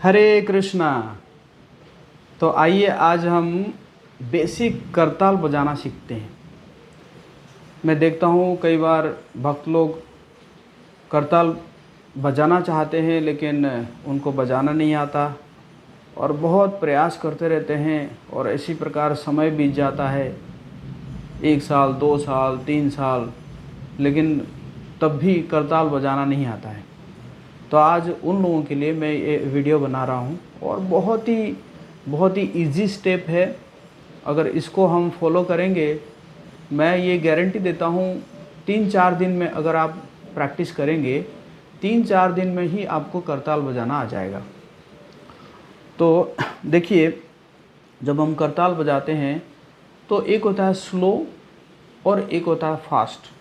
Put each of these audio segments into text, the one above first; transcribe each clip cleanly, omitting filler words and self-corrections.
हरे कृष्णा। तो आइए आज हम बेसिक करताल बजाना सीखते हैं। मैं देखता हूँ कई बार भक्त लोग करताल बजाना चाहते हैं लेकिन उनको बजाना नहीं आता और बहुत प्रयास करते रहते हैं और इसी प्रकार समय बीत जाता है, 1 साल 2 साल 3 साल, लेकिन तब भी करताल बजाना नहीं आता है। तो आज उन लोगों के लिए मैं ये वीडियो बना रहा हूँ और बहुत ही इजी स्टेप है। अगर इसको हम फॉलो करेंगे, मैं ये गारंटी देता हूँ 3-4 दिन में अगर आप प्रैक्टिस करेंगे, 3-4 दिन में ही आपको करताल बजाना आ जाएगा। तो देखिए, जब हम करताल बजाते हैं तो एक होता है स्लो और एक होता है फास्ट।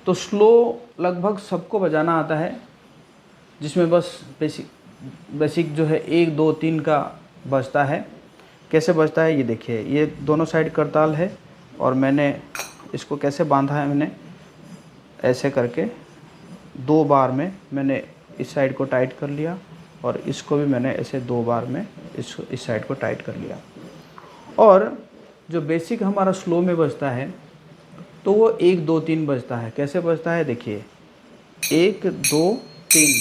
तो स्लो लगभग सबको बजाना आता है, जिसमें बस बेसिक जो है 1 2 3 का बजता है। कैसे बजता है ये देखिए, ये दोनों साइड करताल है और मैंने इसको कैसे बांधा है, मैंने ऐसे करके 2 बार में मैंने इस साइड को टाइट कर लिया और इसको भी मैंने ऐसे 2 बार में इस साइड को टाइट कर लिया। और जो बेसिक हमारा स्लो में बजता है तो वो 1 2 3 बजता है। कैसे बजता है देखिए, 1 2 3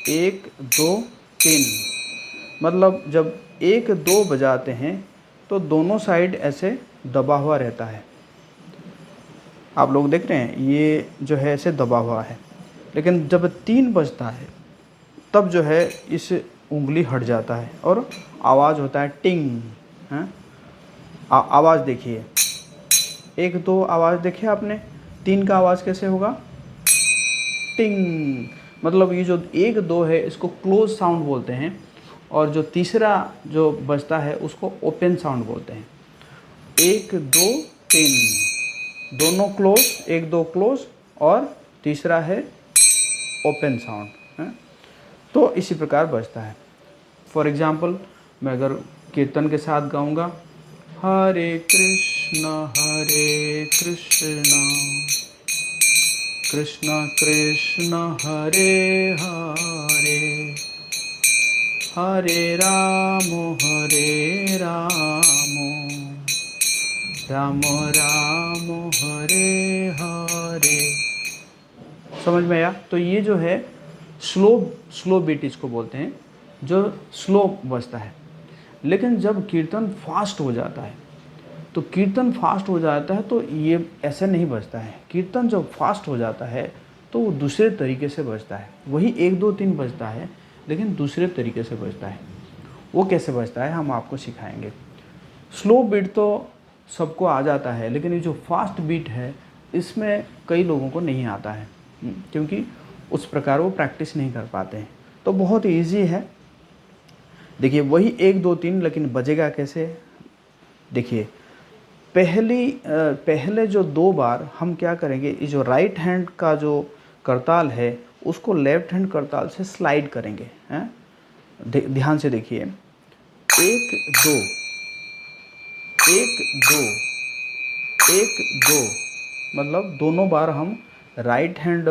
1 2 3। मतलब जब 1 2 बजाते हैं तो दोनों साइड ऐसे दबा हुआ रहता है। आप लोग देख रहे हैं ये जो है ऐसे दबा हुआ है, लेकिन जब 3 बजता है तब जो है इस उंगली हट जाता है और आवाज़ होता है टिंग। हैं, आवाज़ देखिए, 1 2 आवाज़ देखिए आपने, 3 का आवाज़ कैसे होगा, टिंग। मतलब ये जो 1 2 है इसको क्लोज साउंड बोलते हैं और जो तीसरा जो बजता है उसको ओपन साउंड बोलते हैं। 1 2 3 दोनों क्लोज, 1 2 क्लोज और तीसरा है ओपन साउंड। तो इसी प्रकार बजता है। फॉर एग्ज़ाम्पल, मैं अगर कीर्तन के साथ गाऊंगा, हरे कृष्ण कृष्ण कृष्ण हरे हरे, हरे राम राम राम हरे हरे। समझ में आया? तो ये जो है स्लो बीट इसको बोलते हैं, जो स्लो बजता है। लेकिन जब कीर्तन फास्ट हो जाता है तो ये ऐसे नहीं बजता है। कीर्तन जब फास्ट हो जाता है तो वो दूसरे तरीके से बजता है। वही 1 2 3 बजता है लेकिन दूसरे तरीके से बजता है। वो कैसे बजता है हम आपको सिखाएंगे। स्लो बीट तो सबको आ जाता है, लेकिन ये जो फास्ट बीट है इसमें कई लोगों को नहीं आता है, क्योंकि उस प्रकार वो प्रैक्टिस नहीं कर पाते हैं। तो बहुत ईजी है। देखिए वही 1 2 3, लेकिन बजेगा कैसे देखिए। पहले जो 2 बार हम क्या करेंगे, ये जो राइट हैंड का जो करताल है उसको लेफ्ट हैंड करताल से स्लाइड करेंगे। हैं, ध्यान से देखिए, 1 2 1 2 1 2, मतलब दोनों बार हम राइट हैंड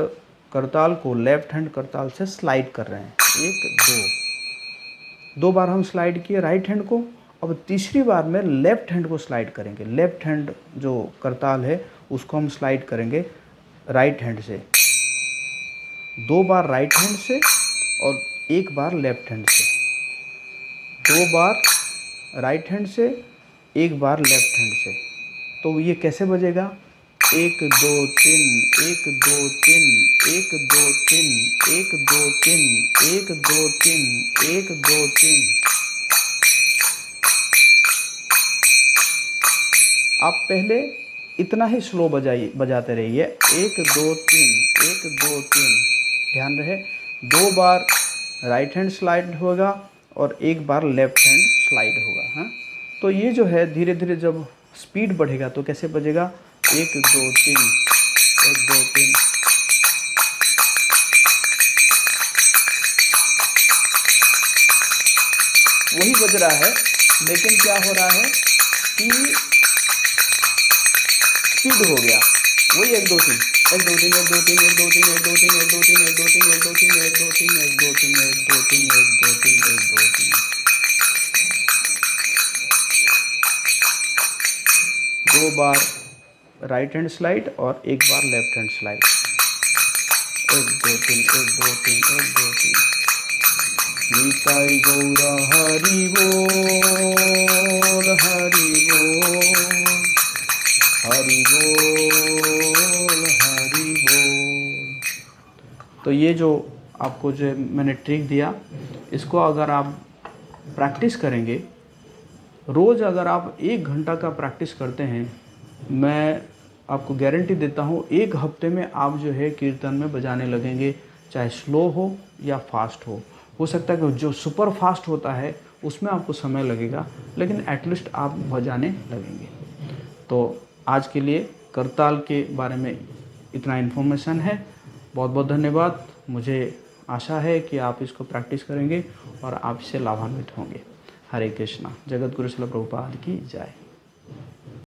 करताल को लेफ्ट हैंड करताल से स्लाइड कर रहे हैं। 1 2 बार हम स्लाइड किए राइट हैंड को। अब तीसरी बार में लेफ्ट हैंड को स्लाइड करेंगे। लेफ्ट हैंड जो करताल है उसको हम स्लाइड करेंगे राइट हैंड से। 2 बार राइट हैंड से और 1 बार लेफ्ट हैंड से। 2 बार राइट हैंड से, 1 बार लेफ्ट हैंड से। तो ये कैसे बजेगा, 1 2 3 1 2 3 1 2 3 1 2 3 1 2 3 1 2 3। आप पहले इतना ही स्लो बजाते रहिए, 1 2 3 1 2 3। ध्यान रहे, 2 बार राइट हैंड स्लाइड होगा और 1 बार लेफ्ट हैंड स्लाइड होगा। हाँ, तो ये जो है धीरे धीरे जब स्पीड बढ़ेगा तो कैसे बजेगा, 1 2 3 1 2 3। वही बज रहा है, लेकिन क्या हो रहा है कि स्पीड हो गया। वही 1 2 3 1 2 3 1 2 3 1 2 3 1 2 3 1 2 3 1 2 3 1 2 3 1 2 3 1 2 3 1 2 दो तीन, 1 2 3, 1 2 3। 2 बार राइट हैंड स्लाइड और 1 बार left hand slide. 1 2 3, 1 2 3, 1 2 3। Nitai Gaura Hari बोल, हरि बोल, हरि बोल, हरि बोल। तो ये जो आपको जो मैंने ट्रिक दिया, इसको अगर आप प्रैक्टिस करेंगे, रोज़ अगर आप 1 घंटा का प्रैक्टिस करते हैं, मैं आपको गारंटी देता हूँ 1 हफ्ते में आप जो है कीर्तन में बजाने लगेंगे, चाहे स्लो हो या फास्ट हो सकता है कि जो सुपर फास्ट होता है उसमें आपको समय लगेगा, लेकिन एटलीस्ट आप बजाने लगेंगे। तो आज के लिए करताल के बारे में इतना इन्फॉर्मेशन है। बहुत बहुत धन्यवाद। मुझे आशा है कि आप इसको प्रैक्टिस करेंगे और आप इससे लाभान्वित होंगे। हरे कृष्णा। जगत गुरु श्रील प्रभुपाद की जय।